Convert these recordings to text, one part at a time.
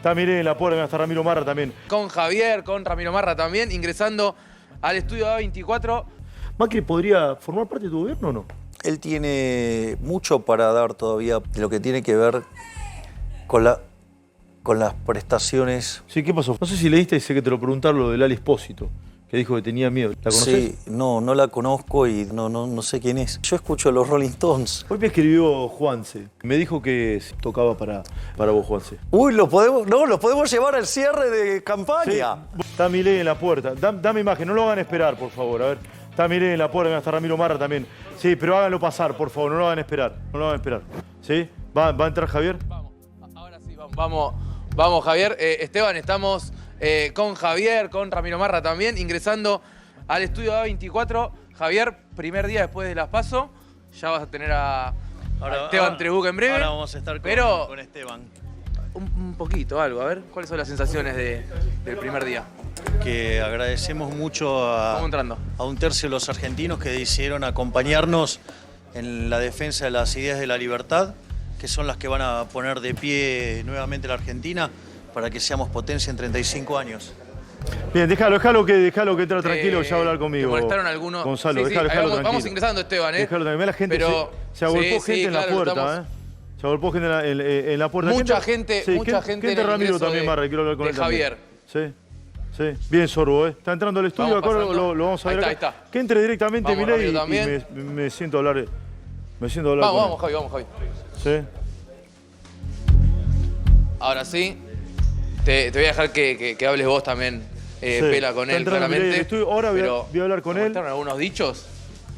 Está Milei en la puerta, está Ramiro Marra también. Con Javier, con Ramiro Marra también, ingresando al estudio A24. ¿Macri podría formar parte de tu gobierno o no? Él tiene mucho para dar todavía de lo que tiene que ver con las prestaciones. Sí, ¿qué pasó? No sé si leíste, sé que te lo preguntaron, lo del Ali Espósito, que dijo que tenía miedo. ¿La conocés? Sí, no la conozco y no sé quién es. Yo escucho los Rolling Stones. Hoy me escribió Juanse. Me dijo que tocaba para vos, Juanse. Uy, los podemos llevar al cierre de campaña. Sí. Está Milei en la puerta. Dame imagen, no lo hagan esperar, por favor. A ver, está Milei en la puerta, está Ramiro Marra también. Sí, pero háganlo pasar, por favor, no lo hagan esperar. No lo hagan esperar. ¿Sí? ¿Va a entrar Javier? Vamos, ahora sí, vamos Javier. Esteban, estamos con Javier, con Ramiro Marra también, ingresando al estudio A24. Javier, primer día después de las PASO, ya vas a tener a Esteban Trebuch en breve. Ahora vamos a estar con Esteban. Un poquito, algo, a ver, ¿cuáles son las sensaciones del primer día? Que agradecemos mucho Vamos entrando. a un tercio de los argentinos que decidieron acompañarnos en la defensa de las ideas de la libertad, que son las que van a poner de pie nuevamente la Argentina para que seamos potencia en 35 años. Bien, déjalo que entra tranquilo, ya va a hablar conmigo. Me molestaron algunos. Gonzalo, Sí, déjalo tranquilo. vamos ingresando, Esteban, Déjalo tranquilo. La gente pero, se agolpó gente en la claro, puerta, estamos... Se agolpó gente en la puerta. Mucha gente en el Ramiro ingreso también, Marra, quiero hablar con él Javier. También. Sí. Bien, Sorbo, ¿eh? Está entrando al estudio, acá lo vamos a ver. Ahí está. Que entre directamente Vamos, Milei Ramiro y me siento a hablar. Vamos, Javi. Sí. Ahora sí, te voy a dejar que hables vos también, Pela, con él, claramente. Ahora voy a hablar con él. ¿Mostraron algunos dichos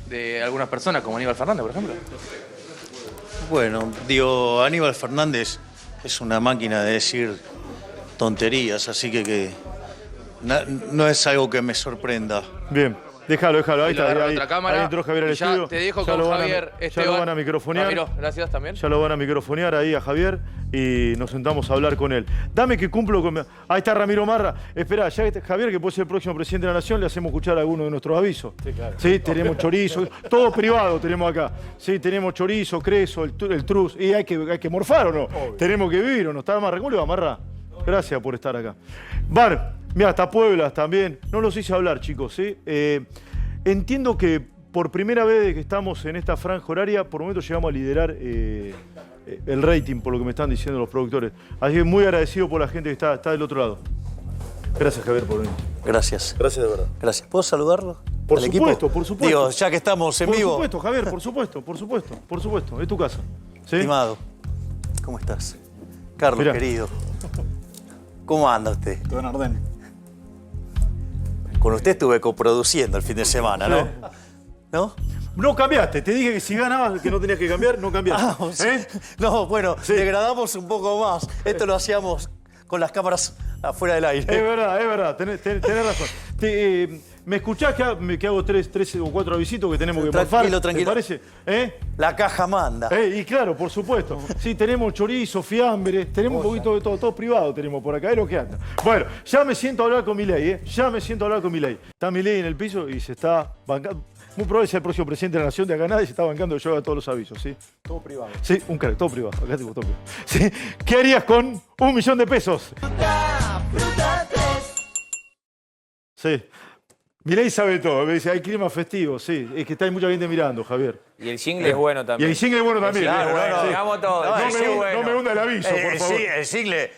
de algunas personas, como Aníbal Fernández, por ejemplo? Bueno, digo, Aníbal Fernández es una máquina de decir tonterías, así que no es algo que me sorprenda. Bien. Déjalo, ahí está. Ahí cámara, entró Javier al estudio. Te dejo con Javier, Esteban. Ya lo van a microfonear. Ramiro, gracias también. Ya lo van a microfonear ahí a Javier y nos sentamos a hablar con él. Dame que cumplo con... Ahí está Ramiro Marra. Espera, ya Javier, que puede ser el próximo presidente de la Nación, le hacemos escuchar alguno de nuestros avisos. Sí, claro. Sí, tenemos chorizo, todo privado tenemos acá. Sí, tenemos chorizo, creso, el truz. Y hay que morfar, ¿o no? Obvio. Tenemos que vivir, ¿o no? ¿Está Marra? ¿Cómo le va, Marra? Gracias por estar acá. Mira, hasta Puebla también. No los hice hablar, chicos, ¿sí? Entiendo que por primera vez que estamos en esta franja horaria, por momento llegamos a liderar el rating, por lo que me están diciendo los productores. Así que muy agradecido por la gente que está del otro lado. Gracias, Javier, por venir. Gracias. Gracias de verdad. Gracias. ¿Puedo saludarlo? Por supuesto, por supuesto. Digo, ya que estamos en vivo. Por supuesto, Javier, por supuesto. Es tu casa. ¿Sí? Estimado, ¿cómo estás? Carlos, Mirá. querido. ¿Cómo anda usted? Todo en orden. Con usted estuve coproduciendo el fin de semana, ¿no? Sí. ¿No? No cambiaste. Te dije que si ganabas que no tenías que cambiar, no cambiaste. No, bueno, degradamos un poco más. Esto lo hacíamos con las cámaras afuera del aire. Es verdad. Tenés razón. ¿Me escuchás que hago tres o cuatro avisitos que tenemos que morfar? Tranquilo. ¿Te parece? La caja manda. Y claro, por supuesto. Sí, tenemos chorizo, fiambres, tenemos un poquito de todo privado tenemos por acá, es lo que anda. Bueno, ya me siento a hablar con Milei, Ya me siento a hablar con Milei. Está Milei en el piso y se está bancando. Muy probable sea el próximo presidente de la Nación de acá nadie se está bancando, yo haga todos los avisos, ¿sí? Todo privado. Sí, un crack, todo privado. Acá tengo todo privado. ¿Sí? ¿Qué harías con 1 millón de pesos? Fruta 3. Sí. Milei sabe todo, me dice, hay clima festivo, sí. Es que está hay mucha gente mirando, Javier. Y el jingle es bueno Y también. el jingle es bueno también. Claro, digamos todo. No me hunda el aviso, por favor.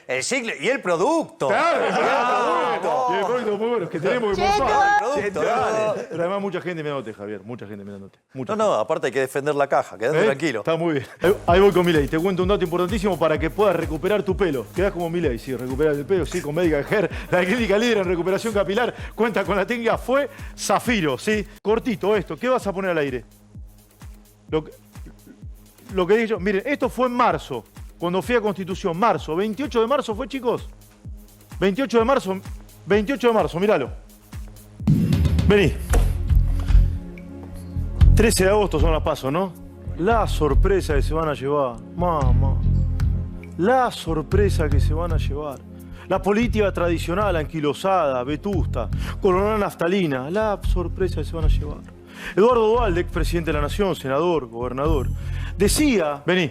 El single y el producto. Claro, y el producto muy bueno, es que tenemos que morfar. Producto, dale. Pero además mucha gente mirándote, Javier, mucha gente mirándote. No, aparte hay que defender la caja, quedate tranquilo. Está muy bien. Ahí voy con Milei. Te cuento un dato importantísimo para que puedas recuperar tu pelo. Quedás como Milei, sí, recuperar el pelo, sí, con Médica Hair. La clínica líder en recuperación capilar cuenta con la técnica Fue Zafiro, sí. Cortito esto. ¿Qué vas a poner al aire? Lo que dije yo. Miren, esto fue en marzo, cuando fui a Constitución. Marzo. 28 de marzo fue, chicos. 28 de marzo, míralo. Vení. 13 de agosto son las PASO, ¿no? La sorpresa que se van a llevar. Mamá. La sorpresa que se van a llevar. La política tradicional, anquilosada, vetusta, colonial naftalina. La sorpresa que se van a llevar. Eduardo Duhalde, expresidente de la Nación, senador, gobernador, decía... Vení.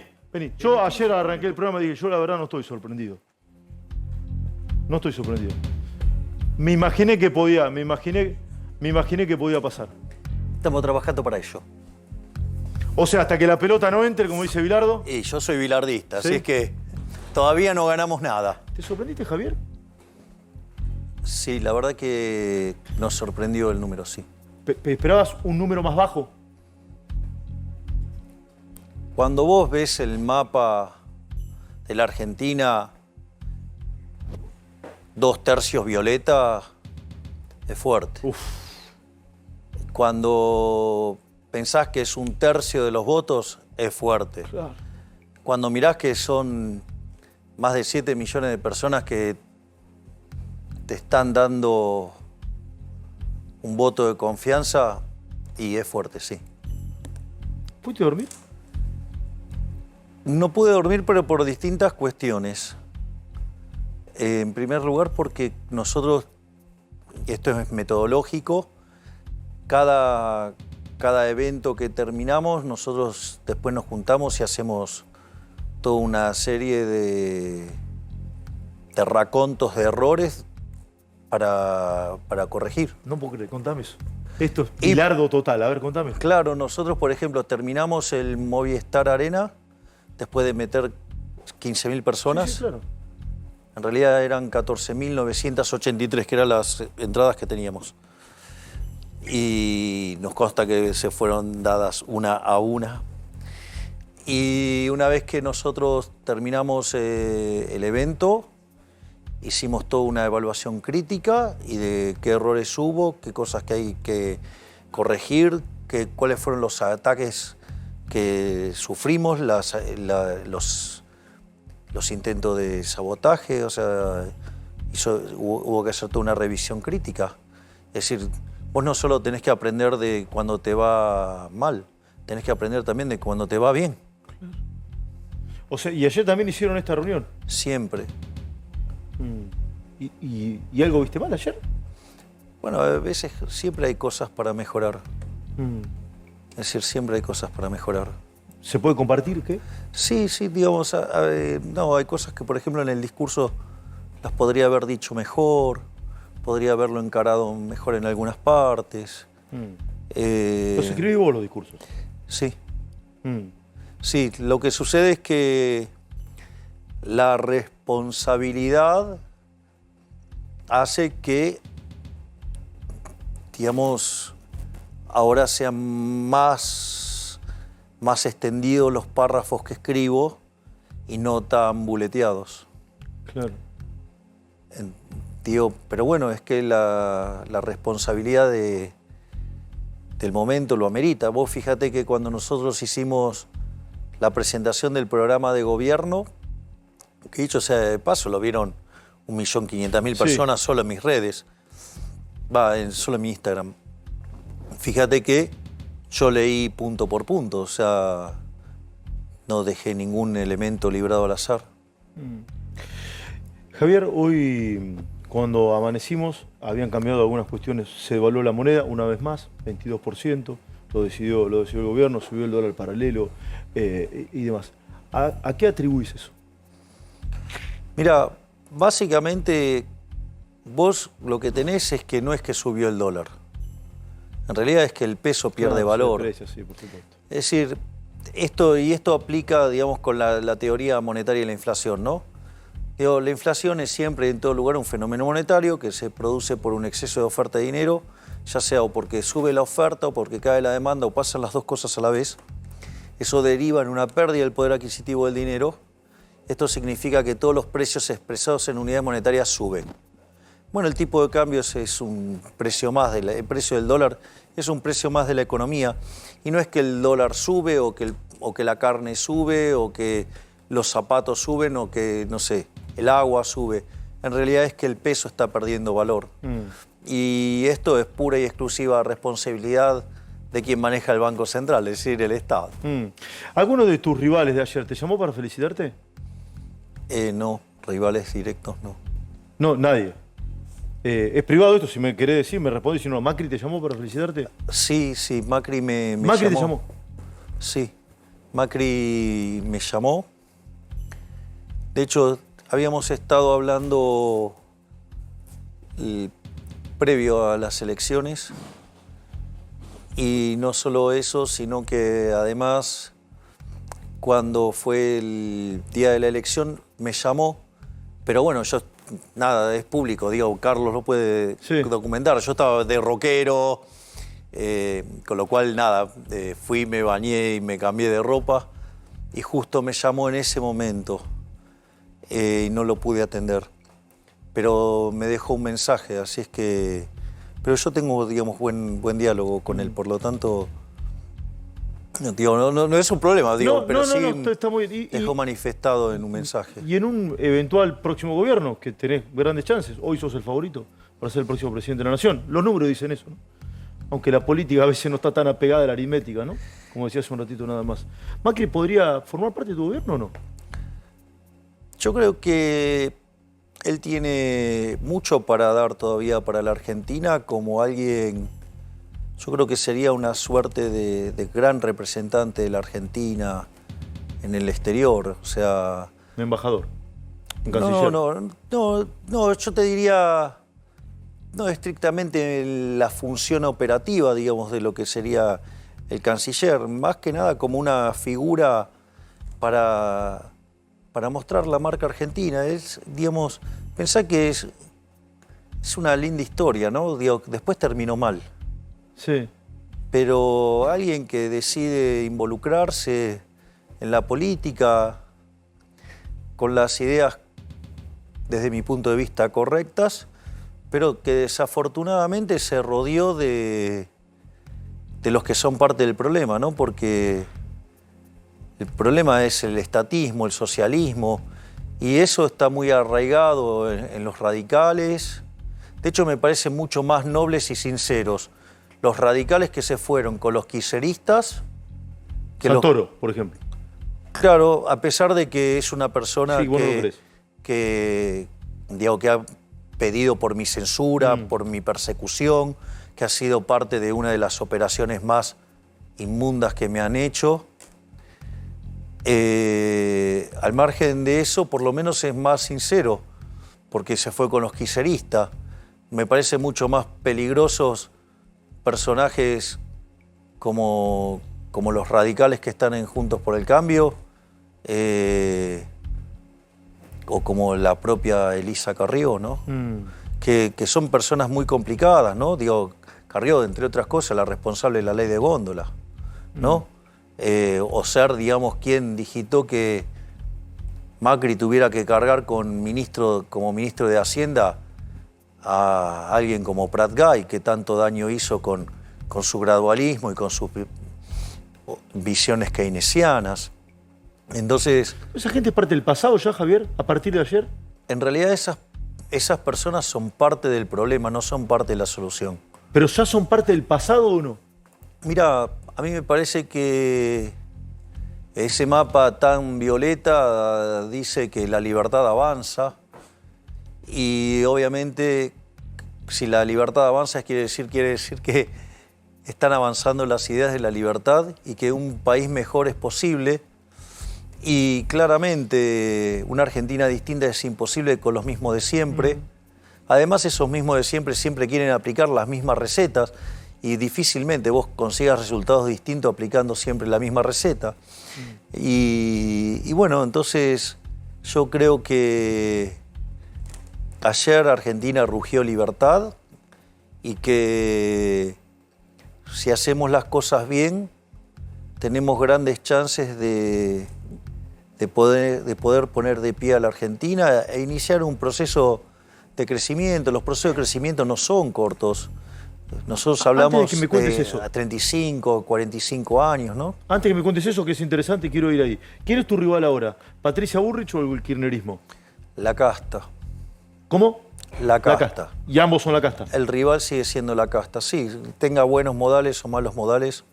Yo ayer arranqué el programa y dije, yo la verdad no estoy sorprendido. No estoy sorprendido. Me imaginé que podía pasar. Estamos trabajando para ello. O sea, hasta que la pelota no entre, como dice Bilardo. Y yo soy bilardista, ¿Sí? así es que todavía no ganamos nada. ¿Te sorprendiste, Javier? Sí, la verdad que nos sorprendió el número, sí. ¿Esperabas un número más bajo? Cuando vos ves el mapa de la Argentina, 2/3 violeta, es fuerte. Uf. Cuando pensás que es 1/3 de los votos, es fuerte. Claro. Cuando mirás que son más de 7 millones de personas que te están dando un voto de confianza, y es fuerte, sí. ¿Pudiste dormir? No pude dormir, pero por distintas cuestiones. En primer lugar, porque nosotros, esto es metodológico, cada evento que terminamos, nosotros después nos juntamos y hacemos toda una serie de racontos de errores para corregir. No puedo creer, contame eso. Esto es Bilardo total, a ver, contame. Claro, nosotros, por ejemplo, terminamos el Movistar Arena después de meter 15.000 personas. Sí, claro. En realidad eran 14.983, que eran las entradas que teníamos. Y nos consta que se fueron dadas una a una. Y una vez que nosotros terminamos el evento, hicimos toda una evaluación crítica y de qué errores hubo, qué cosas que hay que corregir, cuáles fueron los ataques que sufrimos, los intentos de sabotaje, o sea, hubo que hacer toda una revisión crítica. Es decir, vos no solo tenés que aprender de cuando te va mal, tenés que aprender también de cuando te va bien. O sea, y ayer también hicieron esta reunión. Siempre. ¿Y algo viste mal ayer? Bueno, a veces siempre hay cosas para mejorar. Es decir, siempre hay cosas para mejorar. ¿Se puede compartir qué? Sí, digamos, no, hay cosas que, por ejemplo, en el discurso las podría haber dicho mejor, podría haberlo encarado mejor en algunas partes. ¿Los escribís vos los discursos? Sí. Sí, lo que sucede es que la responsabilidad hace que, digamos, ahora sean más extendidos los párrafos que escribo y no tan buleteados. Claro. Digo, pero bueno, es que la responsabilidad del momento lo amerita. Vos fíjate que cuando nosotros hicimos la presentación del programa de gobierno, que dicho sea de paso, lo vieron 1.500.000 personas solo en mis redes, solo en mi Instagram. Fíjate que yo leí punto por punto, o sea, no dejé ningún elemento librado al azar. Javier, hoy cuando amanecimos habían cambiado algunas cuestiones, se devaluó la moneda una vez más, 22%, lo decidió el gobierno, subió el dólar paralelo y demás. ¿A qué atribuís eso? Mira, básicamente vos lo que tenés es que no es que subió el dólar. En realidad es que el peso pierde valor. Sí, por supuesto. Es decir, esto aplica, digamos, con la teoría monetaria y la inflación, ¿no? Digo, la inflación es siempre, en todo lugar, un fenómeno monetario que se produce por un exceso de oferta de dinero, ya sea o porque sube la oferta o porque cae la demanda o pasan las dos cosas a la vez. Eso deriva en una pérdida del poder adquisitivo del dinero. Esto significa que todos los precios expresados en unidades monetarias suben. Bueno, el tipo de cambio es un precio más, el precio del dólar es un precio más de la economía. Y no es que el dólar sube o que la carne sube o que los zapatos suben o que, no sé, el agua sube. En realidad es que el peso está perdiendo valor. Y esto es pura y exclusiva responsabilidad de quien maneja el Banco Central, es decir, el Estado. ¿Alguno de tus rivales de ayer te llamó para felicitarte? No, rivales directos no. No, nadie. Es privado esto, si me querés decir, me respondés. Si no, ¿Macri te llamó para felicitarte? Sí, Macri me ¿Macri llamó. te llamó? Sí, Macri me llamó. De hecho, habíamos estado hablando previo a las elecciones. Y no solo eso, sino que además, cuando fue el día de la elección, me llamó. Pero bueno, yo, nada, es público, digo, Carlos lo puede documentar. Yo estaba de rockero, con lo cual, nada, fui, me bañé y me cambié de ropa. Y justo me llamó en ese momento y no lo pude atender. Pero me dejó un mensaje, así es que... Pero yo tengo, digamos, buen diálogo con él, por lo tanto... Digo, no es un problema, digo, pero sí está muy bien. dejó manifestado en un mensaje. Y en un eventual próximo gobierno, que tenés grandes chances, hoy sos el favorito para ser el próximo presidente de la Nación. Los números dicen eso, ¿no? Aunque la política a veces no está tan apegada a la aritmética, ¿no? Como decía hace un ratito nada más. ¿Macri podría formar parte de tu gobierno o no? Yo creo que él tiene mucho para dar todavía para la Argentina como alguien... Yo creo que sería una suerte de gran representante de la Argentina en el exterior, o sea... Un embajador, un canciller. No, yo te diría, no estrictamente la función operativa, digamos, de lo que sería el canciller, más que nada como una figura para mostrar la marca argentina. Es, digamos, pensá que es una linda historia, ¿no? Digo, después terminó mal. Sí. Pero alguien que decide involucrarse en la política con las ideas, desde mi punto de vista, correctas, pero que desafortunadamente se rodeó de los que son parte del problema, ¿no? Porque el problema es el estatismo, el socialismo, y eso está muy arraigado en los radicales. De hecho, me parecen mucho más nobles y sinceros los radicales que se fueron con los kirchneristas. Santoro, por ejemplo. Claro, a pesar de que es una persona sí, que ha pedido por mi censura, por mi persecución, que ha sido parte de una de las operaciones más inmundas que me han hecho. Al margen de eso, por lo menos es más sincero, porque se fue con los kirchneristas. Me parece mucho más peligrosos personajes como los radicales que están en Juntos por el Cambio, o como la propia Elisa Carrió, ¿no? Que son personas muy complicadas, ¿no? Digo, Carrió, entre otras cosas, la responsable de la ley de góndola, ¿no? O ser, digamos, quien digitó que Macri tuviera que cargar como ministro de Hacienda a alguien como Prat Gay, que tanto daño hizo con su gradualismo y con sus visiones keynesianas. Entonces... ¿Esa gente es parte del pasado ya, Javier, a partir de ayer? En realidad esas personas son parte del problema, no son parte de la solución. ¿Pero ya son parte del pasado o no? Mira, a mí me parece que ese mapa tan violeta dice que la libertad avanza. Y obviamente, si la libertad avanza, quiere decir que están avanzando las ideas de la libertad y que un país mejor es posible. Y claramente, una Argentina distinta es imposible con los mismos de siempre. Además, esos mismos de siempre quieren aplicar las mismas recetas y difícilmente vos consigas resultados distintos aplicando siempre la misma receta. Y bueno, entonces yo creo que ayer Argentina rugió libertad y que si hacemos las cosas bien, tenemos grandes chances de poder poner de pie a la Argentina e iniciar un proceso de crecimiento. Los procesos de crecimiento no son cortos. Nosotros hablamos de a 35, 45 años, ¿no? Antes que me cuentes eso, que es interesante, quiero ir ahí. ¿Quién es tu rival ahora? ¿Patricia Bullrich o el kirchnerismo? La casta. ¿Cómo? La casta. Y ambos son la casta. El rival sigue siendo la casta. Sí, tenga buenos modales o malos modales,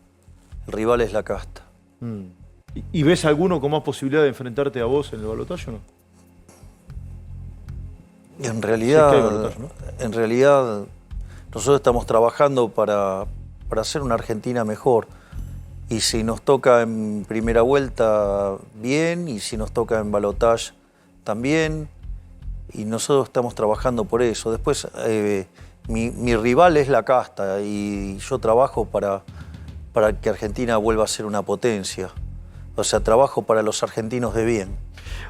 el rival es la casta. ¿Y ves alguno con más posibilidad de enfrentarte a vos en el balotaje o no? En realidad, sí, balotaje, ¿no? En realidad, nosotros estamos trabajando para hacer una Argentina mejor. Y si nos toca en primera vuelta, bien. Y si nos toca en balotaje, también. Y nosotros estamos trabajando por eso. Después, mi rival es la casta y yo trabajo para que Argentina vuelva a ser una potencia. O sea, trabajo para los argentinos de bien.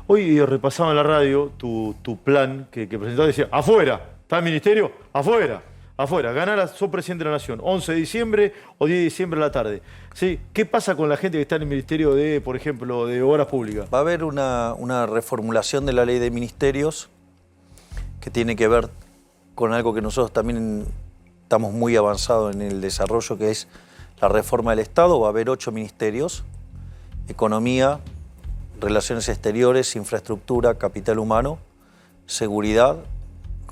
Hoy repasaba en la radio tu plan que presentaba, decía, afuera, ¿está el ministerio? Afuera, afuera, ganar, sos presidente de la Nación, 11 de diciembre o 10 de diciembre a la tarde. ¿Sí? ¿Qué pasa con la gente que está en el Ministerio de, por ejemplo, de Obras Públicas? Va a haber una reformulación de la ley de ministerios que tiene que ver con algo que nosotros también estamos muy avanzados en el desarrollo, que es la reforma del Estado. Va a haber 8 ministerios: Economía, Relaciones Exteriores, Infraestructura, Capital Humano, Seguridad,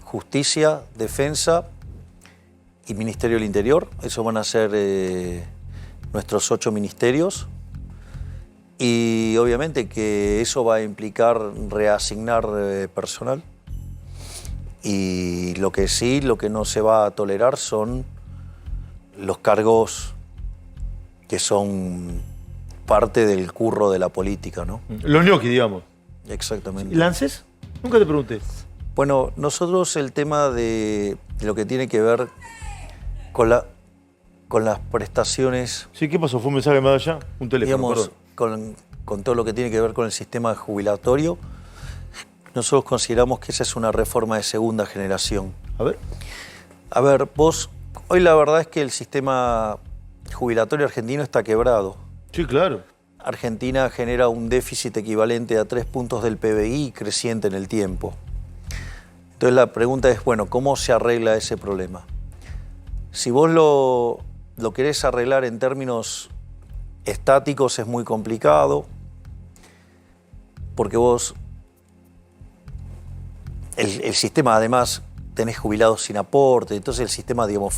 Justicia, Defensa y Ministerio del Interior. Esos van a ser nuestros 8 ministerios. Y obviamente que eso va a implicar reasignar personal. Y lo que no se va a tolerar son los cargos que son parte del curro de la política, ¿no? Los ñoquis, digamos. Exactamente. ¿Y lances? Nunca te pregunté. Bueno, nosotros el tema de lo que tiene que ver con las prestaciones, Sí, ¿qué pasó? ¿Fue un mensaje más allá? Un teléfono, digamos, perdón. con todo lo que tiene que ver con el sistema jubilatorio, nosotros consideramos que esa es una reforma de segunda generación. A ver. A ver, hoy la verdad es que el sistema jubilatorio argentino está quebrado. Sí, claro. Argentina genera un déficit equivalente a 3 puntos del PBI creciente en el tiempo. Entonces la pregunta es, bueno, ¿cómo se arregla ese problema? Si vos lo querés arreglar en términos estáticos es muy complicado, porque vos, el sistema además tenés jubilados sin aporte, entonces el sistema, digamos,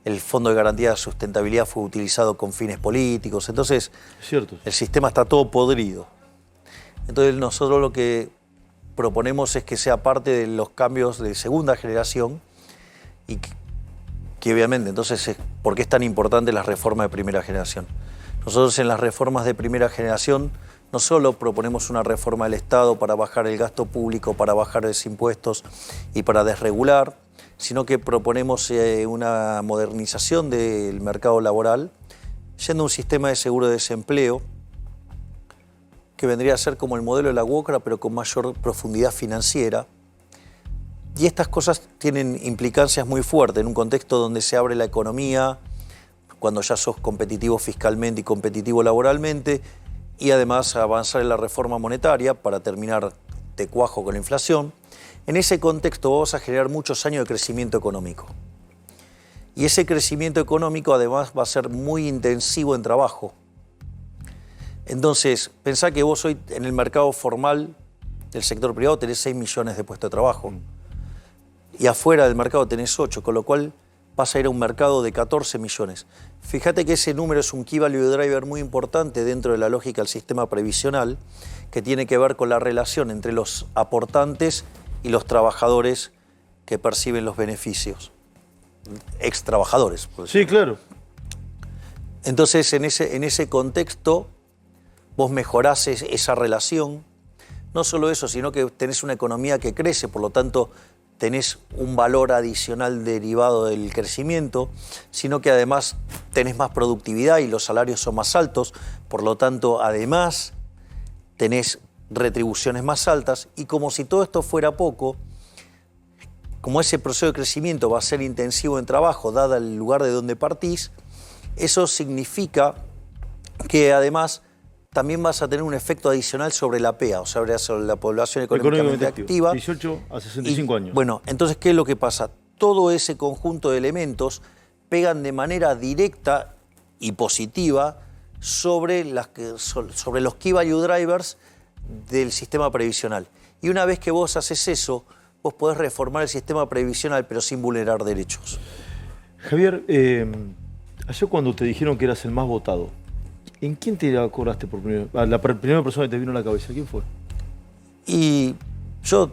el Fondo de Garantía de Sustentabilidad fue utilizado con fines políticos, entonces Cierto. el sistema está todo podrido. Entonces nosotros lo que proponemos es que sea parte de los cambios de segunda generación y que obviamente, entonces, ¿por qué es tan importante las reformas de primera generación? Nosotros en las reformas de primera generación no solo proponemos una reforma del Estado para bajar el gasto público, para bajar los impuestos y para desregular, sino que proponemos una modernización del mercado laboral, yendo a un sistema de seguro de desempleo que vendría a ser como el modelo de la UOCRA, pero con mayor profundidad financiera. Y estas cosas tienen implicancias muy fuertes en un contexto donde se abre la economía, cuando ya sos competitivo fiscalmente y competitivo laboralmente, y además avanzar en la reforma monetaria para terminar de cuajo con la inflación. En ese contexto vamos a generar muchos años de crecimiento económico. Y ese crecimiento económico además va a ser muy intensivo en trabajo. Entonces, pensá que vos hoy en el mercado formal del sector privado tenés 6 millones de puestos de trabajo. Y afuera del mercado tenés 8, con lo cual vas a ir a un mercado de 14 millones. Fíjate que ese número es un key value driver muy importante dentro de la lógica del sistema previsional, que tiene que ver con la relación entre los aportantes y los trabajadores que perciben los beneficios. Ex trabajadores. Sí, claro. Entonces, en ese contexto, vos mejorás esa relación. No solo eso, sino que tenés una economía que crece, por lo tanto, tenés un valor adicional derivado del crecimiento, sino que además tenés más productividad y los salarios son más altos, por lo tanto, además, tenés retribuciones más altas, y como si todo esto fuera poco, como ese proceso de crecimiento va a ser intensivo en trabajo, dada el lugar de donde partís, eso significa que además también vas a tener un efecto adicional sobre la PEA, o sea, sobre la población económicamente activa. 18 a 65 años. Bueno, entonces, ¿qué es lo que pasa? Todo ese conjunto de elementos pegan de manera directa y positiva sobre los key value drivers del sistema previsional. Y una vez que vos haces eso, vos podés reformar el sistema previsional, pero sin vulnerar derechos. Javier, ayer cuando te dijeron que eras el más votado, ¿en quién te acordaste por primera vez? La primera persona que te vino a la cabeza, ¿quién fue? Y yo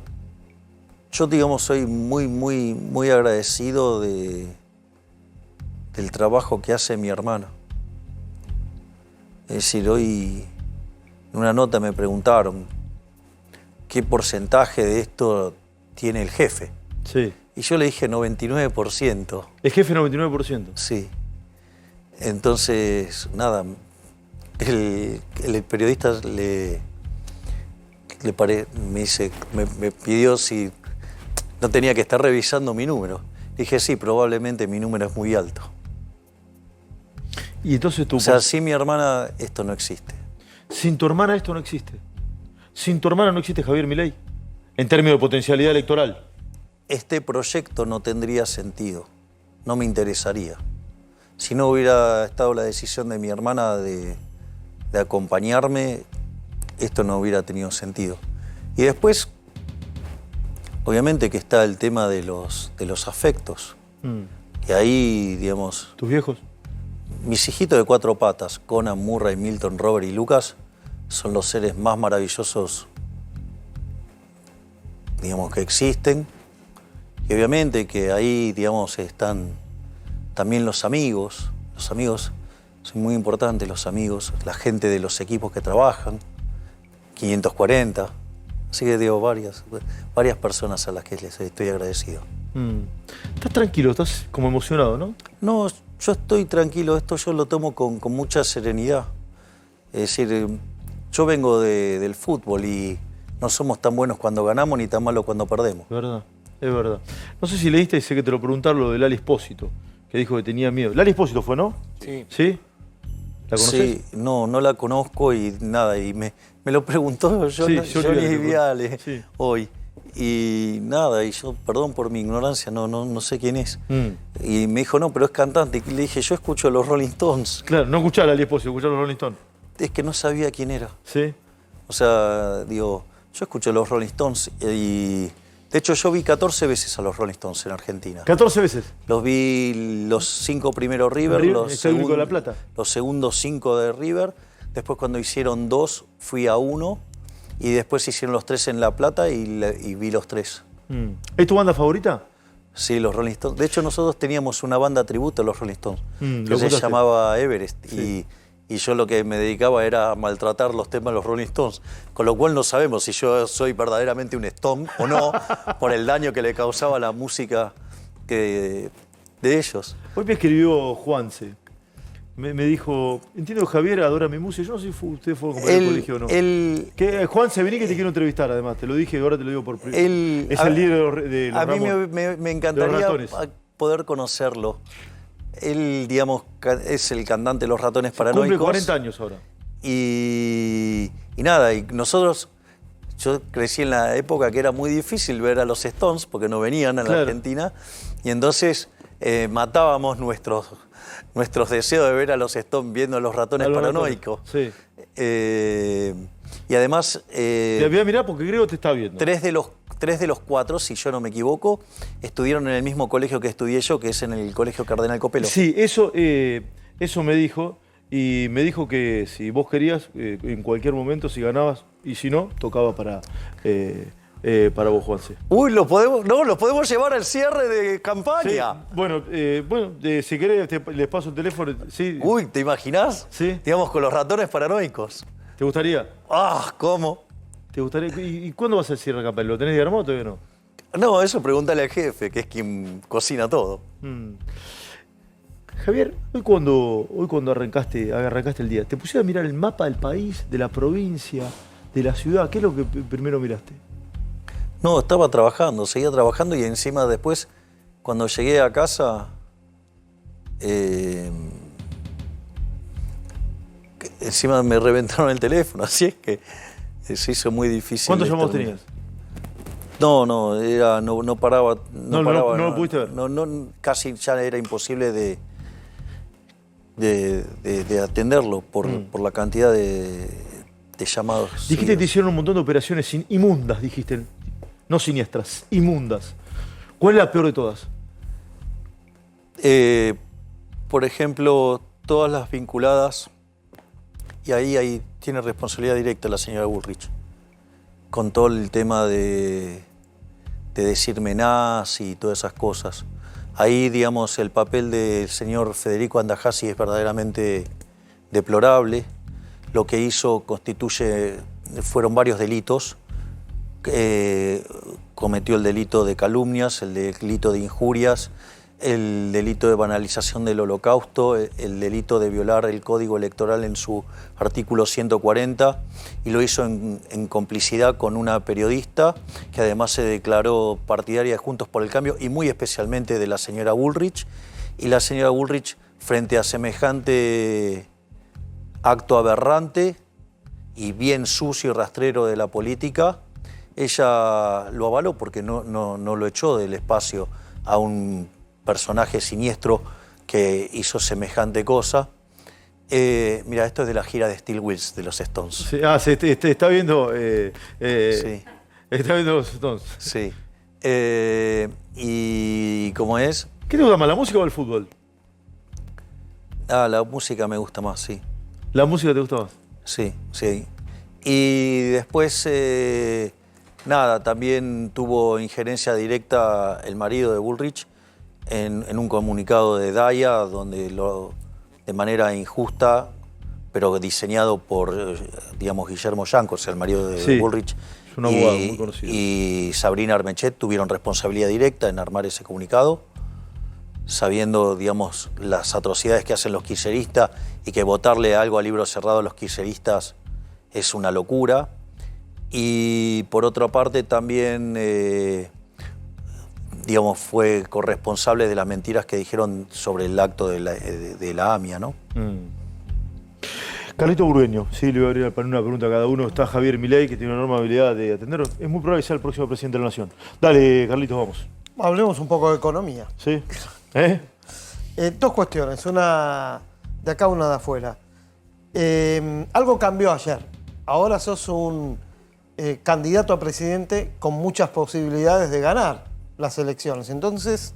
digamos, soy muy agradecido del trabajo que hace mi hermano. Es decir, hoy en una nota me preguntaron qué porcentaje de esto tiene el jefe. Sí. Y yo le dije 99%. El jefe 99%. Sí. Entonces, nada, el periodista me pidió si no tenía que estar revisando mi número. Dije, sí, probablemente mi número es muy alto. Y entonces tú... O sea, sin mi hermana esto no existe. Sin tu hermana esto no existe. Sin tu hermana no existe Javier Milei. En términos de potencialidad electoral. Este proyecto no tendría sentido, no me interesaría. Si no hubiera estado la decisión de mi hermana de acompañarme, esto no hubiera tenido sentido. Y después, obviamente que está el tema de los afectos. Y ahí, digamos, ¿Tus viejos? mis hijitos de 4 patas, Conan, Murray, Milton, Robert y Lucas, son los seres más maravillosos, digamos, que existen. Y obviamente que ahí, digamos, están también los amigos. Los amigos son muy importantes, los amigos, la gente de los equipos que trabajan, 540. Así que digo, varias personas a las que les estoy agradecido. Estás tranquilo, estás como emocionado, ¿no? No, yo estoy tranquilo, esto yo lo tomo con mucha serenidad. Es decir, yo vengo del fútbol y no somos tan buenos cuando ganamos ni tan malos cuando perdemos. Es verdad, es verdad. No sé si leíste, y sé que te lo preguntaron, lo de Lali Espósito, que dijo que tenía miedo. Lali Espósito fue, ¿no? Sí. ¿Sí? ¿La conocés? Sí, no la conozco y nada, y me lo preguntó Sí, Johnny Johnny Viale sí. hoy. Y nada, y yo, perdón por mi ignorancia, no sé quién es. Y me dijo, no, pero es cantante. Y le dije, yo escucho a los Rolling Stones. Claro, no escuchá a Lali Espósito, escuchá a los Rolling Stones. Es que no sabía quién era. ¿Sí? O sea, digo, yo escucho a los Rolling Stones y... De hecho, yo vi 14 veces a los Rolling Stones en Argentina. 14 veces. Los vi los 5 primeros River, ¿Es el único de La Plata? los segundos 5 de River. Después cuando hicieron 2, fui a 1. Y después hicieron los 3 en La Plata y vi los 3. ¿Es tu banda favorita? Sí, los Rolling Stones. De hecho, nosotros teníamos una banda tributo a los Rolling Stones, que lo se contaste. llamaba Everest. Sí. Y yo lo que me dedicaba era a maltratar los temas de los Rolling Stones. Con lo cual no sabemos si yo soy verdaderamente un Stone o no, por el daño que le causaba la música de ellos. Hoy me escribió Juanse. Me dijo, entiendo que Javier adora mi música. Yo no sé si usted fue a compañero del colegio o no. Que, Juanse, vení que te quiero entrevistar, además. Te lo dije, ahora te lo digo por primera vez. Es el líder de los A mí Ramos, me encantaría de los Ratones. poder conocerlo. Él, digamos, es el cantante de Los Ratones Paranoicos. Cumple 40 años ahora. Y nada, y nosotros, yo crecí en la época que era muy difícil ver a los Stones porque no venían a la Argentina. Y entonces matábamos nuestros deseos de ver a los Stones viendo a Los Ratones Paranoicos. Sí. Y además... Voy a mirar porque creo que te está viendo. 3 de los 4, si yo no me equivoco, estudiaron en el mismo colegio que estudié yo, que es en el Colegio Cardenal Copelo. Sí, eso me dijo. Y me dijo que si vos querías, en cualquier momento, si ganabas, y si no, tocaba para vos, Juanse. Uy, los podemos llevar al cierre de campaña. Sí. Bueno, si querés, les paso el teléfono. Sí. Uy, ¿te imaginás? Sí. Digamos, con Los Ratones Paranoicos. ¿Te gustaría? Ah, ¿cómo? ¿Te gustaría? ¿Y cuándo vas a cierre de campaña? ¿Lo tenés de armado o todavía no? No, eso pregúntale al jefe, que es quien cocina todo. Javier, hoy cuando arrancaste el día, ¿te pusiste a mirar el mapa del país, de la provincia, de la ciudad? ¿Qué es lo que primero miraste? No, estaba trabajando, seguía trabajando y encima después, cuando llegué a casa, encima me reventaron el teléfono, así es que se hizo muy difícil. ¿Cuántos llamados tenías? No paraba. No lo pudiste ver. Casi ya era imposible de atenderlo por la cantidad de llamados. Dijiste que te hicieron un montón de operaciones inmundas, dijiste. No siniestras, inmundas. ¿Cuál es la peor de todas? Por ejemplo, todas las vinculadas, y ahí tiene responsabilidad directa la señora Bullrich, con todo el tema de decirme nazi y todas esas cosas. Ahí, digamos, el papel del señor Federico Andajasi es verdaderamente deplorable. Lo que hizo fueron varios delitos cometió el delito de calumnias, el delito de injurias, el delito de banalización del Holocausto, el delito de violar el Código Electoral en su artículo 140, y lo hizo en complicidad con una periodista que además se declaró partidaria de Juntos por el Cambio y muy especialmente de la señora Bullrich. Y la señora Bullrich, frente a semejante acto aberrante y bien sucio y rastrero de la política, ella lo avaló porque no lo echó del espacio a un personaje siniestro que hizo semejante cosa. Mira, esto es de la gira de Steel Wheels de los Stones. Sí, está viendo. Sí. Está viendo los Stones. Sí. ¿Y cómo es? ¿Qué te gusta más, la música o el fútbol? La música me gusta más, sí. ¿La música te gusta más? Sí, sí. Y después, nada, también tuvo injerencia directa el marido de Bullrich en un comunicado de Daya, donde de manera injusta, pero diseñado por, digamos, Guillermo Yancos, el marido de Bullrich, es un abogado muy conocido, y Sabrina Armechet tuvieron responsabilidad directa en armar ese comunicado, sabiendo, digamos, las atrocidades que hacen los kirchneristas y que votarle algo a libro cerrado a los kirchneristas es una locura. Y por otra parte también, digamos, fue corresponsable de las mentiras que dijeron sobre el acto de la AMIA, ¿no? Carlito Burgueño, sí, le voy a abrir una pregunta a cada uno. Está Javier Milei, que tiene una enorme habilidad de atender. Es muy probable que sea el próximo presidente de la Nación. Dale, Carlitos, vamos. Hablemos un poco de economía. ¿Sí? Dos cuestiones, una de acá, una de afuera. Algo cambió ayer. Ahora sos un candidato a presidente con muchas posibilidades de ganar las elecciones. Entonces,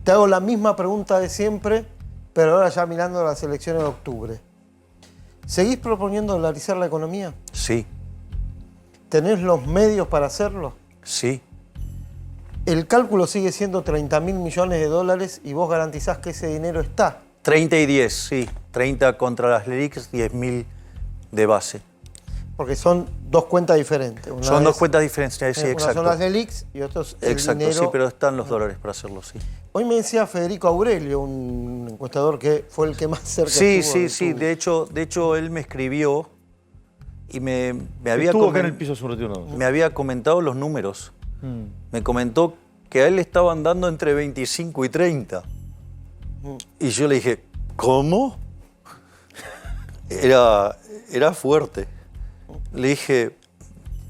te hago la misma pregunta de siempre, pero ahora ya mirando las elecciones de octubre. ¿Seguís proponiendo dolarizar la economía? Sí. ¿Tenés los medios para hacerlo? Sí. El cálculo sigue siendo 30.000 millones de dólares y vos garantizás que ese dinero está. 30 y 10, sí. 30 contra las LELIQs, 10.000 de base. Porque son dos cuentas diferentes. Son dos cuentas diferentes, sí, una exacto. son las LELIQs y otros el exacto, dinero. sí, pero están los dólares para hacerlo, sí. Hoy me decía Federico Aurelio, un encuestador que fue el que más cerca sí, estuvo. Sí, sí, de hecho él me escribió y me había... Estuvo acá en el piso hace un ratito, ¿no? Me había comentado los números. Me comentó que a él le estaban dando entre 25 y 30. Y yo le dije, ¿cómo? Era fuerte. Le dije,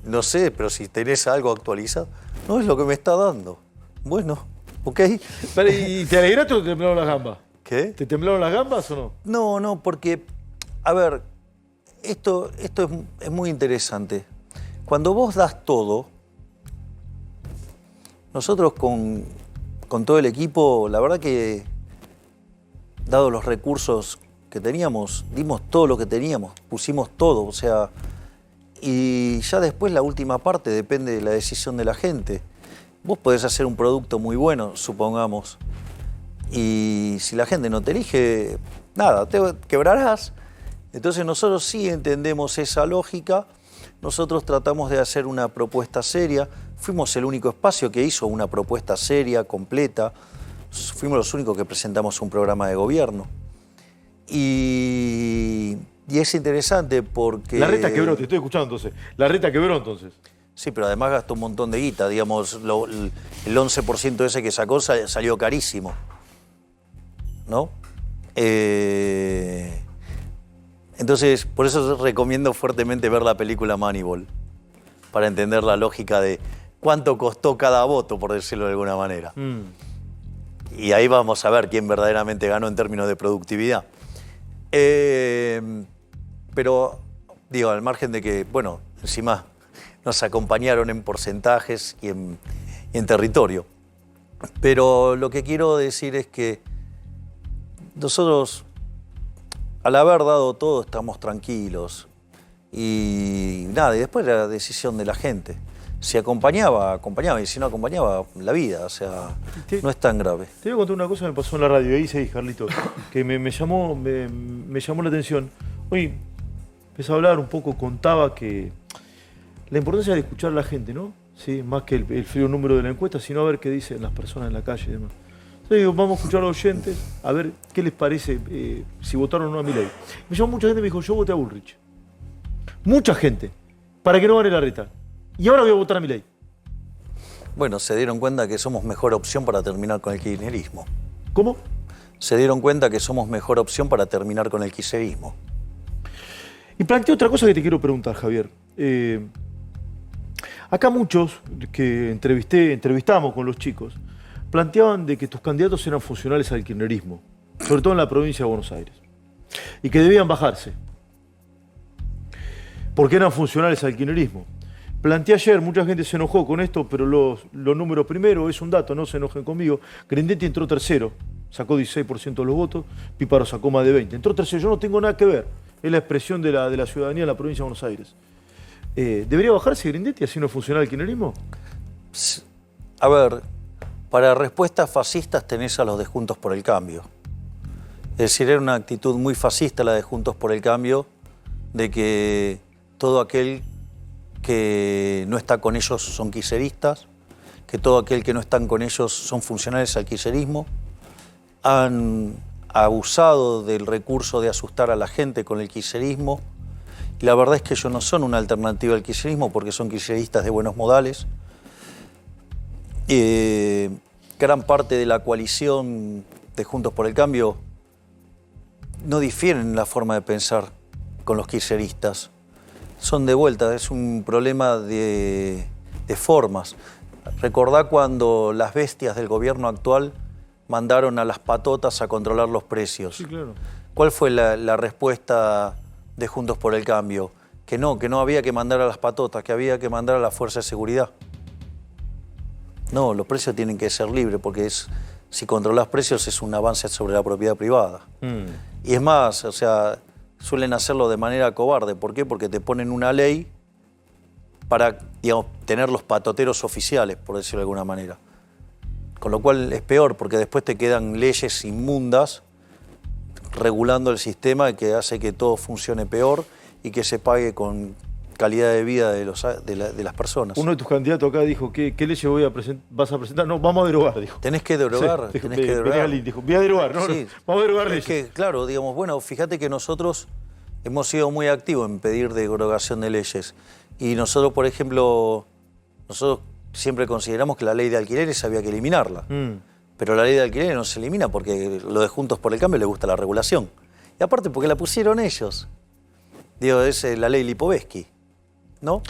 no sé, pero si tenés algo actualizado. No, es lo que me está dando. Bueno, ok. Pero, ¿y te alegraste o te temblaron las gambas? ¿Qué? ¿Te temblaron las gambas o no? No, porque, a ver, esto es muy interesante. Cuando vos das todo, nosotros con todo el equipo, la verdad que, dado los recursos que teníamos, dimos todo lo que teníamos, pusimos todo, o sea, y ya después la última parte depende de la decisión de la gente. Vos podés hacer un producto muy bueno, supongamos, y si la gente no te elige, nada, te quebrarás. Entonces nosotros sí entendemos esa lógica, nosotros tratamos de hacer una propuesta seria, fuimos el único espacio que hizo una propuesta seria, completa, fuimos los únicos que presentamos un programa de gobierno. Y es interesante porque... La Reta quebró, te estoy escuchando entonces. La Reta quebró entonces. Sí, pero además gastó un montón de guita, digamos, el 11% ese que sacó salió carísimo, ¿no? Entonces, por eso recomiendo fuertemente ver la película Moneyball, para entender la lógica de cuánto costó cada voto, por decirlo de alguna manera. Y ahí vamos a ver quién verdaderamente ganó en términos de productividad. Pero, digo, al margen de que, bueno, encima nos acompañaron en porcentajes y en territorio. Pero lo que quiero decir es que nosotros, al haber dado todo, estamos tranquilos. Y nada, y después la decisión de la gente. Si acompañaba, acompañaba, y si no acompañaba, la vida, o sea, no es tan grave. Te voy a contar una cosa que me pasó en la radio, ahí seguís, Carlitos, que me llamó la atención. Hoy empecé a hablar un poco, contaba que la importancia de escuchar a la gente, ¿no? ¿sí? Más que el frío número de la encuesta, sino a ver qué dicen las personas en la calle y demás. Entonces digo, vamos a escuchar a los oyentes, a ver qué les parece, si votaron o no a Milei. Me llamó mucha gente y me dijo, yo voté a Bullrich. Mucha gente, para que no gane Larreta. Y ahora voy a votar a Milei. Bueno, se dieron cuenta que somos mejor opción para terminar con el kirchnerismo. ¿Cómo? Se dieron cuenta que somos mejor opción para terminar con el kirchnerismo. Y planteo otra cosa que te quiero preguntar, Javier. Acá muchos que entrevistamos con los chicos, planteaban de que tus candidatos eran funcionales al kirchnerismo, sobre todo en la provincia de Buenos Aires, y que debían bajarse, porque eran funcionales al kirchnerismo. Planteé ayer, mucha gente se enojó con esto, pero los números primero, es un dato, no se enojen conmigo. Grindetti entró tercero, sacó 16% de los votos, Píparo sacó más de 20%. Entró tercero, yo no tengo nada que ver, es la expresión de la ciudadanía de la provincia de Buenos Aires. ¿Debería bajarse Grindetti así no es funcional el kirchnerismo? A ver, para respuestas fascistas tenés a los de Juntos por el Cambio. Es decir, era una actitud muy fascista la de Juntos por el Cambio, de que todo aquel que no está con ellos son kirchneristas, que todo aquel que no están con ellos son funcionales al kirchnerismo. Han abusado del recurso de asustar a la gente con el kirchnerismo. Y la verdad es que ellos no son una alternativa al kirchnerismo porque son kirchneristas de buenos modales. Gran parte de la coalición de Juntos por el Cambio no difieren en la forma de pensar con los kirchneristas. Son de vuelta, es un problema de formas. Recordá cuando las bestias del gobierno actual mandaron a las patotas a controlar los precios. Sí, claro. ¿Cuál fue la respuesta de Juntos por el Cambio? Que no había que mandar a las patotas, que había que mandar a la fuerza de seguridad. No, los precios tienen que ser libres, porque si controlás precios es un avance sobre la propiedad privada. Y es más, o sea, suelen hacerlo de manera cobarde. ¿Por qué? Porque te ponen una ley para, digamos, tener los patoteros oficiales, por decirlo de alguna manera. Con lo cual es peor, porque después te quedan leyes inmundas regulando el sistema que hace que todo funcione peor y que se pague con calidad de vida de las personas. Uno de tus candidatos acá dijo, ¿qué ley vas a presentar? No, vamos a derogar, dijo. Tenés que derogar, Sí, tenés que derogar. Dijo, voy a derogar, no, Sí. no, vamos a derogar Es leyes. que, claro, digamos, bueno, fíjate que nosotros hemos sido muy activos en pedir derogación de leyes. Y nosotros, por ejemplo, siempre consideramos que la ley de alquileres había que eliminarla. Pero la ley de alquileres no se elimina porque lo de Juntos por el Cambio les gusta la regulación. Y aparte porque la pusieron ellos. Digo, es la ley Lipovetsky, ¿no?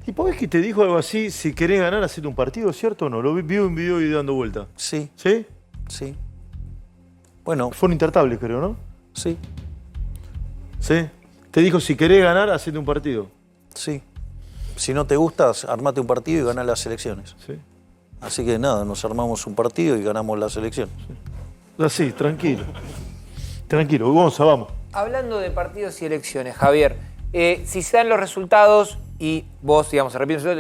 Lipovetsky te dijo algo así, si querés ganar, hacete un partido, ¿cierto o no? Lo vi en un video y dando vuelta. Sí, ¿Sí? sí. Bueno, Fueron intertables, creo, ¿no? sí, ¿Sí? Te dijo, si querés ganar, hacete un partido. sí. Si no te gusta, armate un partido y ganá las elecciones. ¿Sí? Así que nada, nos armamos un partido y ganamos las elecciones. Así, tranquilo. Tranquilo, Gonza, vamos. Hablando de partidos y elecciones, Javier, si se dan los resultados y vos, digamos,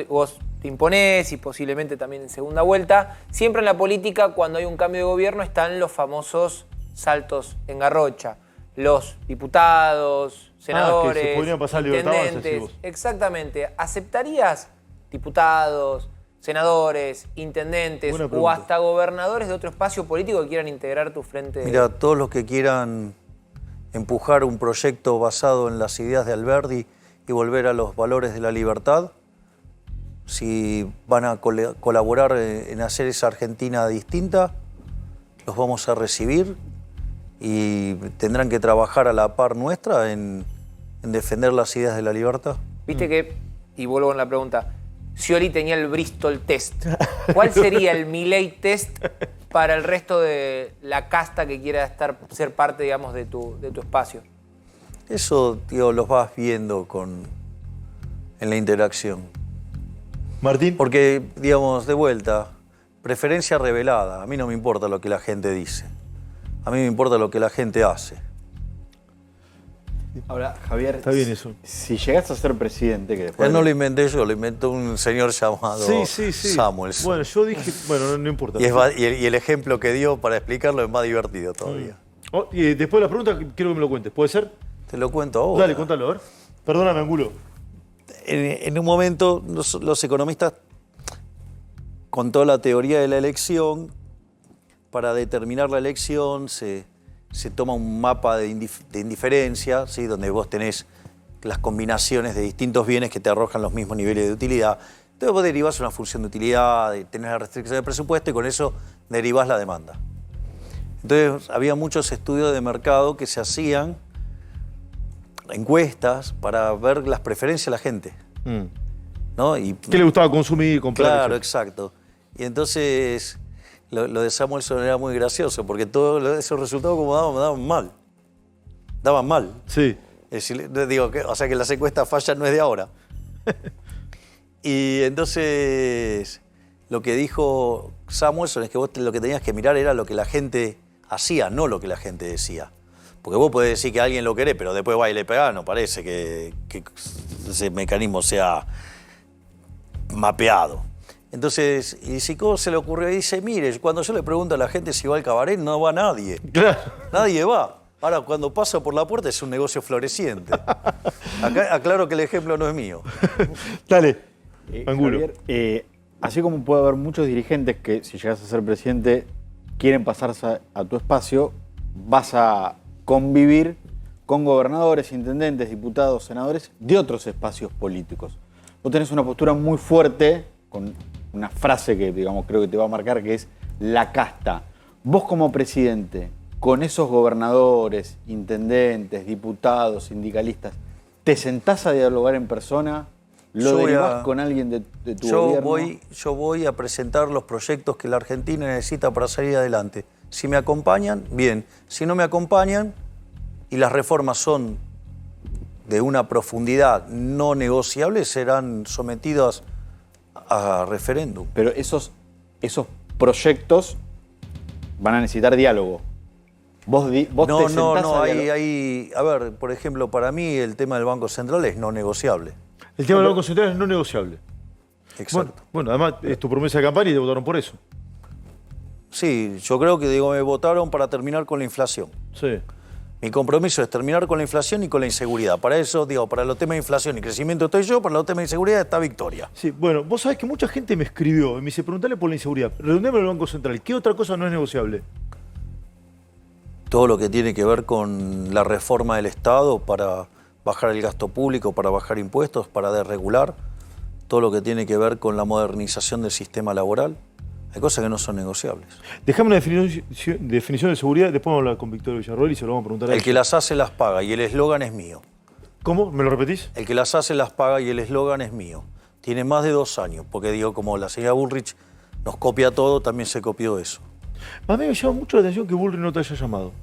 vos te imponés y posiblemente también en segunda vuelta, siempre en la política, cuando hay un cambio de gobierno, están los famosos saltos en garrocha. Los diputados, senadores, que se podrían pasar libertad avanza, intendentes. decís vos. Exactamente. ¿Aceptarías diputados, senadores, intendentes Buena o pregunta. hasta gobernadores de otro espacio político que quieran integrar tu frente? Mira, todos los que quieran empujar un proyecto basado en las ideas de Alberdi y volver a los valores de la libertad, si van a colaborar en hacer esa Argentina distinta, los vamos a recibir y tendrán que trabajar a la par nuestra en defender las ideas de la libertad. Viste que, y vuelvo con la pregunta, Scioli tenía el Bristol Test. ¿Cuál sería el Milei Test para el resto de la casta que quiera ser parte, digamos, de tu espacio? Eso, tío, los vas viendo en la interacción. Martín. Porque, digamos, de vuelta, preferencia revelada. A mí no me importa lo que la gente dice. A mí me importa lo que la gente hace. Ahora, Javier, Está bien eso. si llegas a ser presidente, que después... Él no lo inventé yo, lo inventó un señor llamado Sí. Samuels. Bueno, yo dije, bueno, no importa. Y el ejemplo que dio para explicarlo es más divertido todavía. Oh, y después de la pregunta, quiero que me lo cuentes. ¿Puede ser? Te lo cuento ahora. Dale, contalo, a ver. Perdóname, Angulo. En un momento, los economistas contó la teoría de la elección. Para determinar la elección se toma un mapa de indiferencia, ¿sí? Donde vos tenés las combinaciones de distintos bienes que te arrojan los mismos niveles de utilidad. Entonces vos derivás una función de utilidad, tenés la restricción de presupuesto y con eso derivás la demanda. Entonces había muchos estudios de mercado que se hacían, encuestas, para ver las preferencias de la gente. ¿No? Y, ¿qué le gustaba consumir y comprar? Claro, exacto. Y entonces lo de Samuelson era muy gracioso, porque todos esos resultados como daban mal. Daban mal. Sí. Es decir, digo, o sea que las encuestas fallan no es de ahora. Y entonces lo que dijo Samuelson es que vos lo que tenías que mirar era lo que la gente hacía, no lo que la gente decía. Porque vos podés decir que a alguien lo querés, pero después va y le pegás, no parece que ese mecanismo sea mapeado. Entonces, y Sicó se le ocurrió y dice, mire, cuando yo le pregunto a la gente si va al cabaret, no va nadie. Claro. Nadie va. Ahora, cuando pasa por la puerta es un negocio floreciente. Acá, aclaro que el ejemplo no es mío. Dale, Angulo. Javier, así como puede haber muchos dirigentes que, si llegas a ser presidente, quieren pasarse a tu espacio, vas a convivir con gobernadores, intendentes, diputados, senadores de otros espacios políticos. Vos tenés una postura muy fuerte, con una frase que, digamos, creo que te va a marcar, que es la casta. Vos como presidente, con esos gobernadores, intendentes, diputados, sindicalistas, ¿te sentás a dialogar en persona? ¿Lo derivás con alguien de tu gobierno? Yo voy a presentar los proyectos que la Argentina necesita para salir adelante. Si me acompañan, bien. Si no me acompañan y las reformas son de una profundidad no negociable, serán sometidas a referéndum. Pero esos proyectos van a necesitar diálogo. Vos te sentás a dialogar. A ver, por ejemplo, para mí el tema del Banco Central es no negociable. El tema del Banco Central es no negociable. Exacto. Bueno, además es tu promesa de campaña y te votaron por eso. Sí, yo creo que me votaron para terminar con la inflación. Sí. Mi compromiso es terminar con la inflación y con la inseguridad. Para eso, para los temas de inflación y crecimiento estoy yo, para los temas de inseguridad está Victoria. Sí, bueno, vos sabés que mucha gente me escribió y me dice, preguntale por la inseguridad. Redondeame el Banco Central. ¿Qué otra cosa no es negociable? Todo lo que tiene que ver con la reforma del Estado para bajar el gasto público, para bajar impuestos, para desregular. Todo lo que tiene que ver con la modernización del sistema laboral. Hay cosas que no son negociables. Dejame una definición de seguridad, después vamos a hablar con Victoria Villarroel y se lo vamos a preguntar a El que las hace las paga y el eslogan es mío. ¿Cómo? ¿Me lo repetís? El que las hace las paga y el eslogan es mío. Tiene más de 2 años, porque digo, como la señora Bullrich nos copia todo, también se copió eso. A mí me llama mucho la atención que Bullrich no te haya llamado.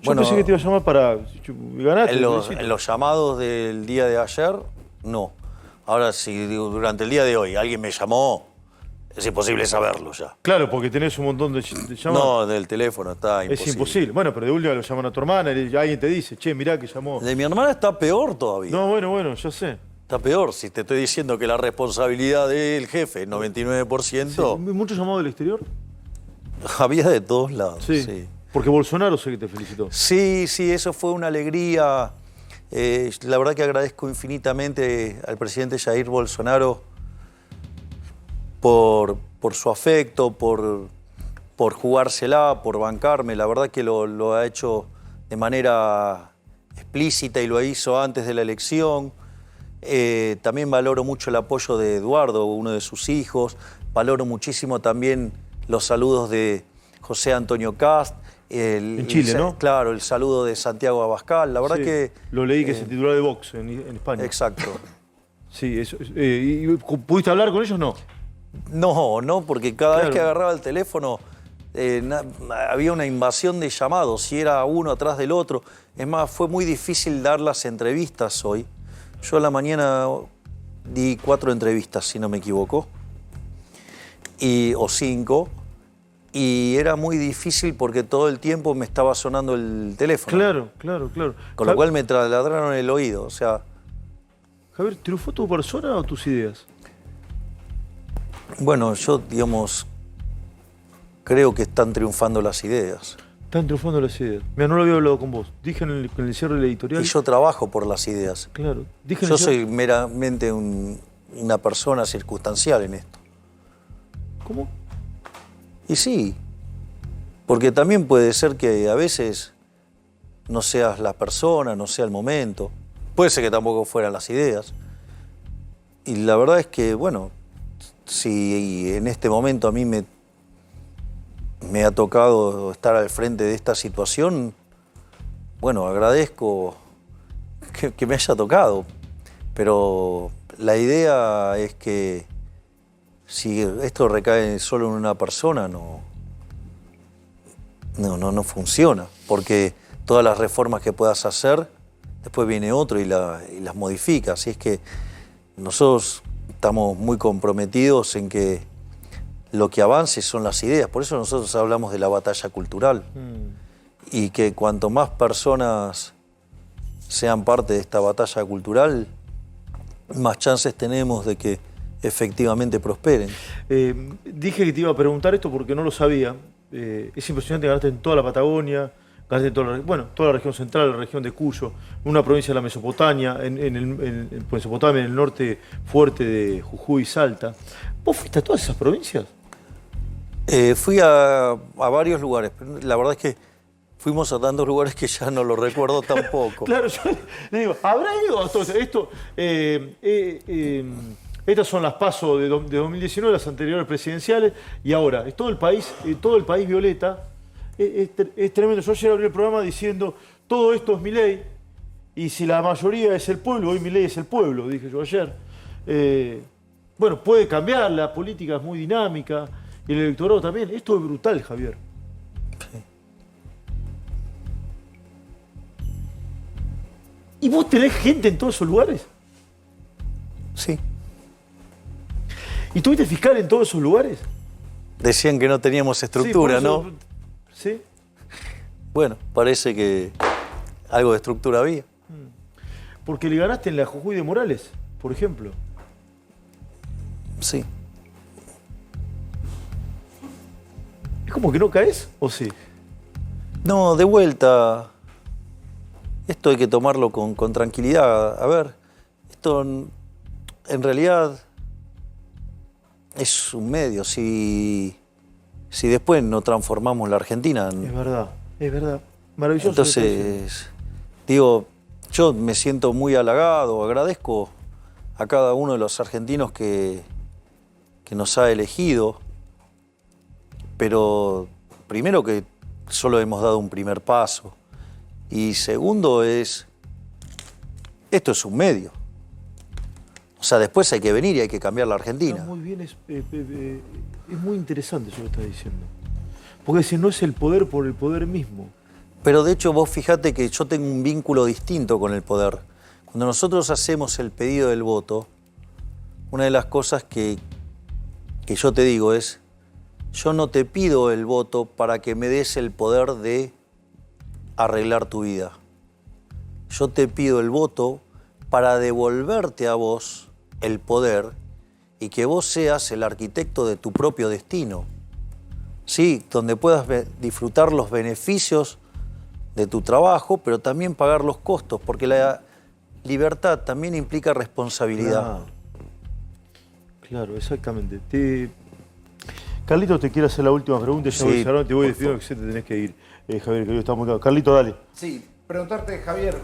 Yo Bueno, pensé que te iba a llamar para... Ganaste. En los llamados del día de ayer, no. Ahora, si durante el día de hoy alguien me llamó, es imposible saberlo ya. Claro, porque tenés un montón de llamadas. No, del teléfono está imposible. Es imposible. Bueno, pero de última lo llaman a tu hermana y alguien te dice, che, mirá que llamó. De mi hermana está peor todavía. No, bueno, ya sé. Está peor. Si te estoy diciendo que la responsabilidad del jefe es 99%. Sí. ¿Muchos llamados del exterior? Había de todos lados. Sí. Sí. Porque Bolsonaro sé que te felicitó. Sí, eso fue una alegría. La verdad que agradezco infinitamente al presidente Jair Bolsonaro por su afecto, por jugársela, por bancarme. La verdad que lo ha hecho de manera explícita y lo hizo antes de la elección. También valoro mucho el apoyo de Eduardo, uno de sus hijos. Valoro muchísimo también los saludos de José Antonio Cast. En Chile, ¿no? Claro, el saludo de Santiago Abascal. La verdad que... Lo leí que es el titular de Vox en España. Exacto. Sí, eso. ¿Y pudiste hablar con ellos? No. No, porque cada vez que agarraba el teléfono había una invasión de llamados y era uno atrás del otro. Es más, fue muy difícil dar las entrevistas hoy. Yo a la mañana di 4 entrevistas, si no me equivoco, o 5. Y era muy difícil porque todo el tiempo me estaba sonando el teléfono. Claro. Con lo cual me taladraron el oído, o sea... Javier, ¿triunfó tu persona o tus ideas? Bueno, yo, creo que están triunfando las ideas. Están triunfando las ideas. Mira, no lo había hablado con vos. Dije en el cierre de la editorial... Y yo trabajo por las ideas. Claro. Yo soy meramente una persona circunstancial en esto. ¿Cómo? Y sí, porque también puede ser que a veces no seas la persona, no sea el momento. Puede ser que tampoco fueran las ideas. Y la verdad es que, bueno, si en este momento a mí me ha tocado estar al frente de esta situación, bueno, agradezco que me haya tocado. Pero la idea es que si esto recae solo en una persona, no funciona. Porque todas las reformas que puedas hacer, después viene otro y las modifica. Así es que nosotros estamos muy comprometidos en que lo que avance son las ideas. Por eso nosotros hablamos de la batalla cultural. Y que cuanto más personas sean parte de esta batalla cultural, más chances tenemos de que efectivamente prosperen. Dije que te iba a preguntar esto porque no lo sabía. Es impresionante, ganaste en toda la Patagonia, ganaste en toda la región central, la región de Cuyo, una provincia de la Mesopotamia, en Mesopotamia, en el norte fuerte de Jujuy y Salta. ¿Vos fuiste a todas esas provincias? Fui a varios lugares, pero la verdad es que fuimos a tantos lugares que ya no lo recuerdo tampoco. Claro, yo le digo, ¿habrá ido a todo esto? Estas son las PASO de 2019, las anteriores presidenciales, y ahora, todo el país violeta. Es tremendo. Yo ayer abrí el programa diciendo, todo esto es Milei, y si la mayoría es el pueblo, hoy Milei es el pueblo, dije yo ayer. Bueno, puede cambiar, la política es muy dinámica, y el electorado también. Esto es brutal, Javier. Sí. ¿Y vos tenés gente en todos esos lugares? Sí. ¿Y tuviste fiscal en todos esos lugares? Decían que no teníamos estructura, Sí, por eso, ¿no? Sí. Bueno, parece que algo de estructura había. Porque le ganaste en la Jujuy de Morales, por ejemplo. Sí. ¿Es como que no caes o sí? No, de vuelta. Esto hay que tomarlo con tranquilidad. A ver, esto en realidad es un medio. Si después no transformamos la Argentina. Es verdad. Maravilloso. Entonces, digo, yo me siento muy halagado, agradezco a cada uno de los argentinos que nos ha elegido, pero primero que solo hemos dado un primer paso, y segundo esto es un medio. O sea, después hay que venir y hay que cambiar la Argentina. Está muy bien, es muy interesante eso que estás diciendo. Porque si no es el poder por el poder mismo. Pero de hecho vos fijate que yo tengo un vínculo distinto con el poder. Cuando nosotros hacemos el pedido del voto, una de las cosas que yo te digo es, yo no te pido el voto para que me des el poder de arreglar tu vida. Yo te pido el voto para devolverte a vos el poder y que vos seas el arquitecto de tu propio destino. Sí, donde puedas disfrutar los beneficios de tu trabajo, pero también pagar los costos, porque la libertad también implica responsabilidad. Claro, exactamente. Carlito, te quiero hacer la última pregunta. Ya Sí, te voy por despidiendo que se te tenés que ir, Javier, que hoy estamos acá. Carlito, dale. Sí, preguntarte, Javier,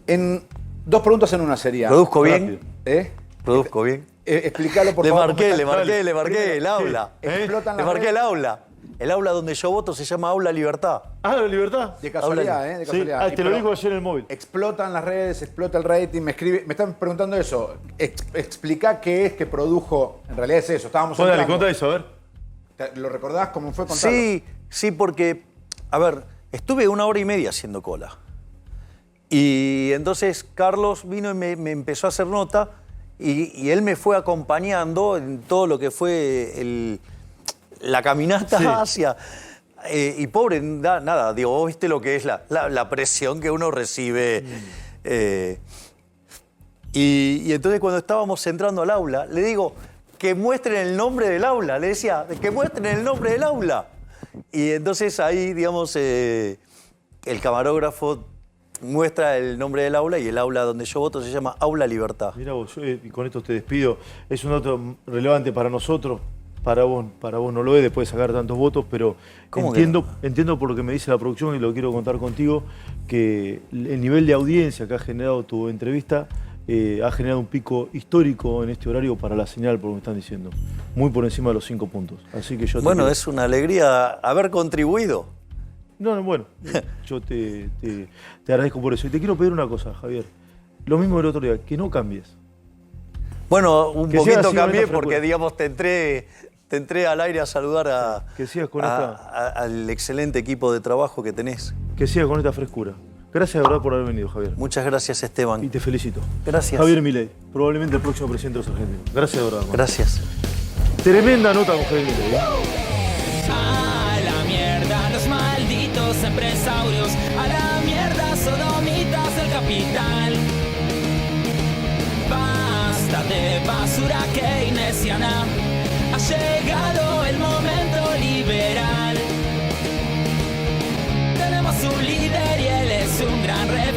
en dos preguntas en una sería. ¿Produzco bien? Rápido. ¿Eh? ¿Produzco bien? Explícalo, por Le favor. marqué, le Primero, marqué el aula. explotan Le las marqué el redes. aula. El aula donde yo voto se llama Aula Libertad. Ah, la libertad. De casualidad, ¿eh? De Sí, casualidad. te lo Pero digo ayer en el móvil. explotan las redes, explota el rating, me están preguntando eso. Explica qué es que produjo, en realidad es eso, estábamos Dale, entrando. contá eso, a ver. ¿Lo recordás cómo fue contarlo? Sí, porque, a ver, estuve 1 hora y media haciendo cola. Y entonces Carlos vino y me empezó a hacer nota y él me fue acompañando en todo lo que fue la caminata hacia... y pobre, nada, digo, vos viste lo que es la presión que uno recibe. Y entonces cuando estábamos entrando al aula, le digo, que muestren el nombre del aula. Le decía, que muestren el nombre del aula. Y entonces ahí, digamos, el camarógrafo muestra el nombre del aula y el aula donde yo voto se llama Aula Libertad. Mirá vos, yo, y con esto te despido. Es un dato relevante para nosotros. Para vos no lo es después de sacar tantos votos, pero entiendo por lo que me dice la producción y lo quiero contar contigo, que el nivel de audiencia que ha generado tu entrevista ha generado un pico histórico en este horario para la señal, por lo que me están diciendo. Muy por encima de los 5 puntos. Así que yo es una alegría haber contribuido. Bueno, yo te agradezco por eso. Y te quiero pedir una cosa, Javier. Lo mismo del otro día, que no cambies. Bueno, un Que poquito sigas cambié con esta porque, digamos, te entré al aire a saludar que sigas con al excelente equipo de trabajo que tenés. Que sigas con esta frescura. Gracias de verdad por haber venido, Javier. Muchas gracias, Esteban. Y te felicito. Gracias. Javier Milei, probablemente el próximo presidente de los argentinos. Gracias de verdad, hermano. Gracias. Tremenda nota con Javier Milei. A la mierda los malditos empresarios, a la mierda sodomitas del capital. Basta de basura keynesiana, ha llegado el momento liberal.